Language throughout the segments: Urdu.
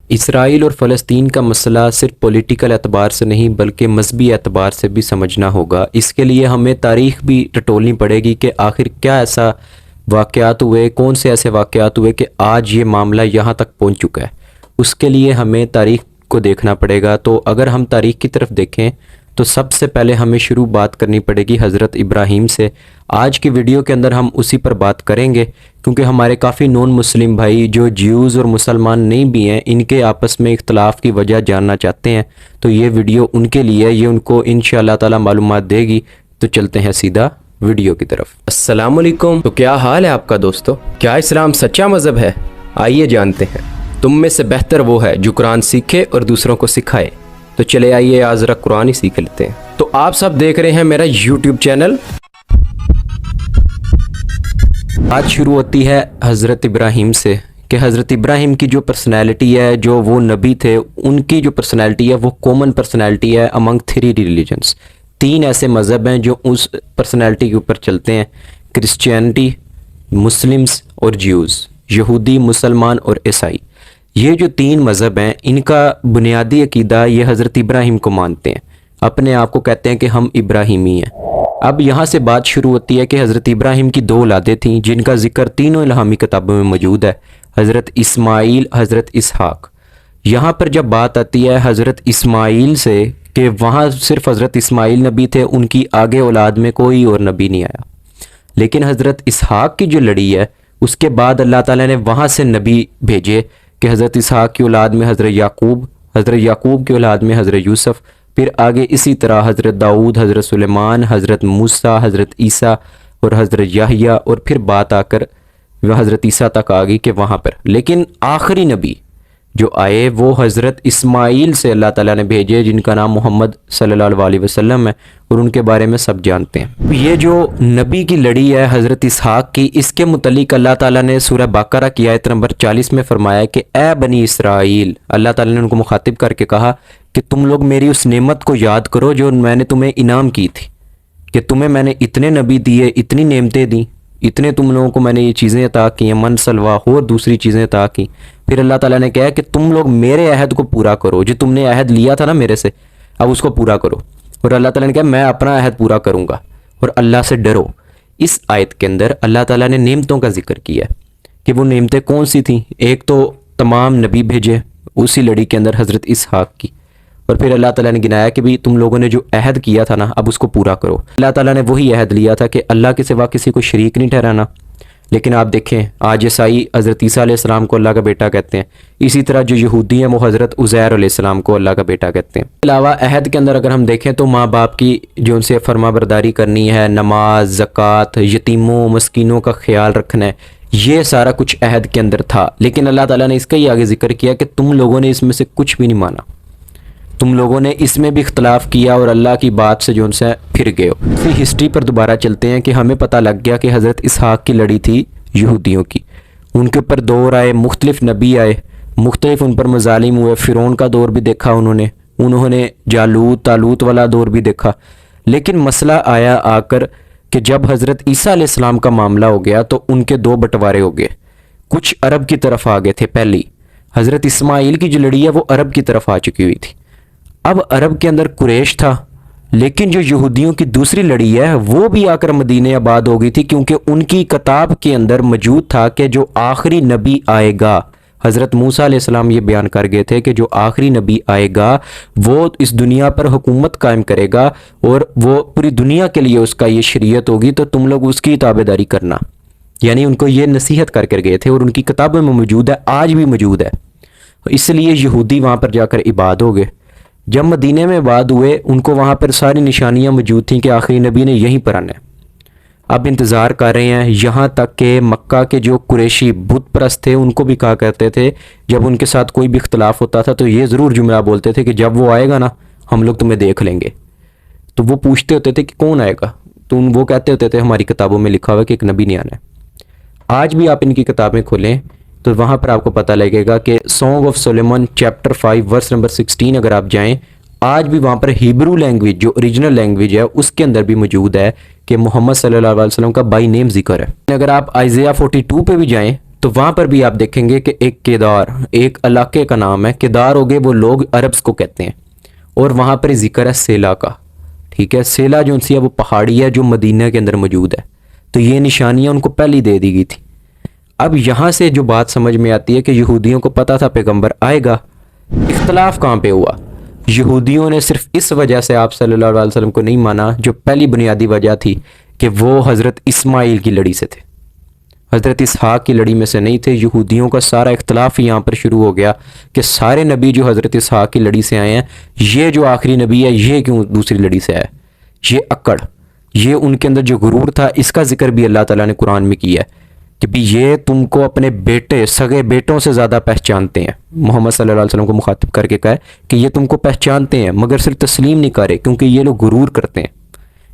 اسرائیل اور فلسطین کا مسئلہ صرف پولیٹیکل اعتبار سے نہیں بلکہ مذہبی اعتبار سے بھی سمجھنا ہوگا۔ اس کے لیے ہمیں تاریخ بھی ٹٹولنی پڑے گی کہ آخر کیا ایسا واقعات ہوئے، کون سے ایسے واقعات ہوئے کہ آج یہ معاملہ یہاں تک پہنچ چکا ہے۔ اس کے لیے ہمیں تاریخ کو دیکھنا پڑے گا۔ تو اگر ہم تاریخ کی طرف دیکھیں تو سب سے پہلے ہمیں شروع بات کرنی پڑے گی حضرت ابراہیم سے۔ آج کی ویڈیو کے اندر ہم اسی پر بات کریں گے کیونکہ ہمارے کافی نون مسلم بھائی جو جیوز اور مسلمان نہیں بھی ہیں ان کے آپس میں اختلاف کی وجہ جاننا چاہتے ہیں، تو یہ ویڈیو ان کے لیے ہے، یہ ان کو انشاءاللہ تعالی معلومات دے گی۔ تو چلتے ہیں سیدھا ویڈیو کی طرف۔ السلام علیکم، تو کیا حال ہے آپ کا دوستو؟ کیا اسلام سچا مذہب ہے؟ آئیے جانتے ہیں۔ تم میں سے بہتر وہ ہے جو قرآن سیکھے اور دوسروں کو سکھائے۔ تو چلے آئیے آج ذرا قرآن ہی سیکھ لیتے ہیں۔ تو آپ سب دیکھ رہے ہیں میرا یوٹیوب چینل۔ آج شروع ہوتی ہے حضرت ابراہیم سے کہ حضرت ابراہیم کی جو پرسنالٹی ہے، جو وہ نبی تھے، ان کی جو پرسنالٹی ہے وہ کامن پرسنالٹی ہے امنگ 3 ریلیجنز۔ 3 ایسے مذہب ہیں جو اس پرسنالٹی کے اوپر چلتے ہیں: کرسچینٹی، مسلمز اور جیوز، یہودی، مسلمان اور عیسائی۔ یہ جو 3 مذہب ہیں ان کا بنیادی عقیدہ یہ حضرت ابراہیم کو مانتے ہیں، اپنے آپ کو کہتے ہیں کہ ہم ابراہیمی ہیں۔ اب یہاں سے بات شروع ہوتی ہے کہ حضرت ابراہیم کی 2 اولادیں تھیں جن کا ذکر تینوں الہامی کتابوں میں موجود ہے: حضرت اسماعیل، حضرت اسحاق۔ یہاں پر جب بات آتی ہے حضرت اسماعیل سے کہ وہاں صرف حضرت اسماعیل نبی تھے، ان کی آگے اولاد میں کوئی اور نبی نہیں آیا۔ لیکن حضرت اسحاق کی جو لڑی ہے اس کے بعد اللہ تعالیٰ نے وہاں سے نبی بھیجے کہ حضرت اسحاق کی اولاد میں حضرت یعقوب، حضرت یعقوب کی اولاد میں حضرت یوسف، پھر آگے اسی طرح حضرت داؤد، حضرت سلیمان، حضرت موسیٰ، حضرت عیسیٰ اور حضرت یحییٰ، اور پھر بات آ کر حضرت عیسیٰ تک آ گئی کہ وہاں پر۔ لیکن آخری نبی جو آئے وہ حضرت اسماعیل سے اللہ تعالیٰ نے بھیجے، جن کا نام محمد صلی اللہ علیہ وسلم ہے، اور ان کے بارے میں سب جانتے ہیں۔ یہ جو نبی کی لڑی ہے حضرت اسحاق کی، اس کے متعلق اللہ تعالیٰ نے سورہ بقرہ کی آیت نمبر 40 میں فرمایا کہ اے بنی اسرائیل، اللہ تعالیٰ نے ان کو مخاطب کر کے کہا کہ تم لوگ میری اس نعمت کو یاد کرو جو میں نے تمہیں انعام کی تھی، کہ تمہیں میں نے اتنے نبی دیے، اتنی نعمتیں دیں، اتنے تم لوگوں کو میں نے یہ چیزیں عطا کی ہیں، من سلوا اور دوسری چیزیں عطا کی۔ پھر اللہ تعالیٰ نے کہا کہ تم لوگ میرے عہد کو پورا کرو، جو تم نے عہد لیا تھا نا میرے سے، اب اس کو پورا کرو۔ اور اللہ تعالیٰ نے کہا میں اپنا عہد پورا کروں گا اور اللہ سے ڈرو۔ اس آیت کے اندر اللہ تعالیٰ نے نعمتوں کا ذکر کیا ہے کہ وہ نعمتیں کون سی تھیں۔ ایک تو تمام نبی بھیجے اسی لڑی کے اندر حضرت اسحاق کی، اور پھر اللہ تعالیٰ نے گنایا کہ بھی تم لوگوں نے جو عہد کیا تھا نا اب اس کو پورا کرو۔ اللہ تعالیٰ نے وہی عہد لیا تھا کہ اللہ کے سوا کسی کو شریک نہیں ٹھہرانا۔ لیکن آپ دیکھیں آج عیسائی حضرت عیسیٰ علیہ السلام کو اللہ کا بیٹا کہتے ہیں، اسی طرح جو یہودی ہیں وہ حضرت عزیر علیہ السلام کو اللہ کا بیٹا کہتے ہیں۔ اس کے علاوہ عہد کے اندر اگر ہم دیکھیں تو ماں باپ کی جو ان سے فرما برداری کرنی ہے، نماز، زکوٰۃ، یتیموں مسکینوں کا خیال رکھنا ہے، یہ سارا کچھ عہد کے اندر تھا۔ لیکن اللہ تعالیٰ نے اس کا ہی آگے ذکر کیا کہ تم لوگوں نے اس میں سے کچھ بھی نہیں مانا، تم لوگوں نے اس میں بھی اختلاف کیا اور اللہ کی بات سے جو ان سے پھر گئے ہو۔ اسی ہسٹری پر دوبارہ چلتے ہیں کہ ہمیں پتہ لگ گیا کہ حضرت اسحاق کی لڑی تھی یہودیوں کی، ان کے اوپر دور آئے، مختلف نبی آئے، مختلف ان پر مظالم ہوئے۔ فرعون کا دور بھی دیکھا انہوں نے جالوت طالوت والا دور بھی دیکھا۔ لیکن مسئلہ آیا آ کر کہ جب حضرت عیسیٰ علیہ السلام کا معاملہ ہو گیا تو ان کے 2 بٹوارے ہو گئے، کچھ عرب کی طرف آ گئے تھے۔ پہلی حضرت اسماعیل کی جو لڑی ہے وہ عرب کی طرف آ چکی ہوئی تھی۔ اب عرب کے اندر قریش تھا، لیکن جو یہودیوں کی دوسری لڑی ہے وہ بھی آ کر مدینہ آباد ہو گئی تھی، کیونکہ ان کی کتاب کے اندر موجود تھا کہ جو آخری نبی آئے گا، حضرت موسیٰ علیہ السلام یہ بیان کر گئے تھے کہ جو آخری نبی آئے گا وہ اس دنیا پر حکومت قائم کرے گا اور وہ پوری دنیا کے لیے اس کا یہ شریعت ہوگی، تو تم لوگ اس کی تابعداری کرنا۔ یعنی ان کو یہ نصیحت کر گئے تھے اور ان کی کتابوں میں موجود ہے، آج بھی موجود ہے۔ اس لیے یہودی وہاں پر جا کر عباد ہو گئے۔ جب مدینے میں عباد ہوئے ان کو وہاں پر ساری نشانیاں موجود تھیں کہ آخری نبی نے یہیں پر آنا ہے۔ اب انتظار کر رہے ہیں، یہاں تک کہ مکہ کے جو قریشی بت پرست تھے ان کو بھی کہا کرتے تھے، جب ان کے ساتھ کوئی بھی اختلاف ہوتا تھا تو یہ ضرور جملہ بولتے تھے کہ جب وہ آئے گا نا ہم لوگ تمہیں دیکھ لیں گے۔ تو وہ پوچھتے ہوتے تھے کہ کون آئے گا، تو وہ کہتے ہوتے تھے ہماری کتابوں میں لکھا ہوا ہے کہ ایک نبی نہیں آنا ہے۔ آج بھی آپ ان کی کتابیں کھولیں تو وہاں پر آپ کو پتہ لگے گا کہ سانگ آف سلیمان چیپٹر 5 ورس نمبر 16 اگر آپ جائیں، آج بھی وہاں پر ہیبرو لینگویج جو اوریجنل لینگویج ہے اس کے اندر بھی موجود ہے کہ محمد صلی اللہ علیہ وسلم کا بائی نیم ذکر ہے۔ اگر آپ آئزیہ 42 پہ بھی جائیں تو وہاں پر بھی آپ دیکھیں گے کہ ایک کیدار، ایک علاقے کا نام ہے کیدار، ہو گئے وہ لوگ عربس کو کہتے ہیں، اور وہاں پر ذکر ہے سیلا کا، ٹھیک ہے، سیلا جو سی ہے وہ پہاڑی ہے جو مدینہ کے اندر موجود ہے، تو یہ نشانیاں ان کو پہلی دے دی گئی تھی۔ اب یہاں سے جو بات سمجھ میں آتی ہے کہ یہودیوں کو پتہ تھا پیغمبر آئے گا، اختلاف کہاں پہ ہوا؟ یہودیوں نے صرف اس وجہ سے آپ صلی اللہ علیہ وسلم کو نہیں مانا، جو پہلی بنیادی وجہ تھی کہ وہ حضرت اسماعیل کی لڑی سے تھے، حضرت اسحاق کی لڑی میں سے نہیں تھے۔ یہودیوں کا سارا اختلاف یہاں پر شروع ہو گیا کہ سارے نبی جو حضرت اسحاق کی لڑی سے آئے ہیں، یہ جو آخری نبی ہے یہ کیوں دوسری لڑی سے آیا؟ یہ اکڑ، یہ ان کے اندر جو غرور تھا، اس کا ذکر بھی اللہ تعالیٰ نے قرآن میں کیا ہے کہ بھی یہ تم کو اپنے بیٹے، سگے بیٹوں سے زیادہ پہچانتے ہیں۔ محمد صلی اللہ علیہ وسلم کو مخاطب کر کے کہا ہے کہ یہ تم کو پہچانتے ہیں مگر صرف تسلیم نہیں کرے، کیونکہ یہ لوگ غرور کرتے ہیں،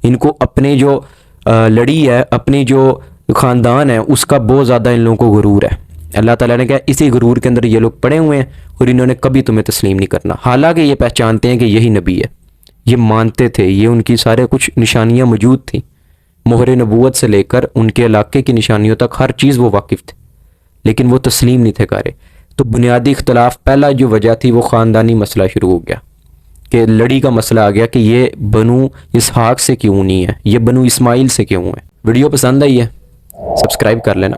ان کو اپنے جو لڑی ہے، اپنی جو خاندان ہے، اس کا بہت زیادہ ان لوگوں کو غرور ہے۔ اللہ تعالیٰ نے کہا اسی غرور کے اندر یہ لوگ پڑے ہوئے ہیں اور انہوں نے کبھی تمہیں تسلیم نہیں کرنا، حالانکہ یہ پہچانتے ہیں کہ یہی نبی ہے، یہ مانتے تھے، یہ ان کی سارے کچھ نشانیاں موجود تھیں، مہر نبوت سے لے کر ان کے علاقے کی نشانیوں تک ہر چیز وہ واقف تھے، لیکن وہ تسلیم نہیں تھے کرے۔ تو بنیادی اختلاف، پہلا جو وجہ تھی وہ خاندانی مسئلہ شروع ہو گیا کہ لڑی کا مسئلہ آ گیا کہ یہ بنو اسحاق سے کیوں نہیں ہے، یہ بنو اسماعیل سے کیوں ہے۔ ویڈیو پسند آئی ہے سبسکرائب کر لینا۔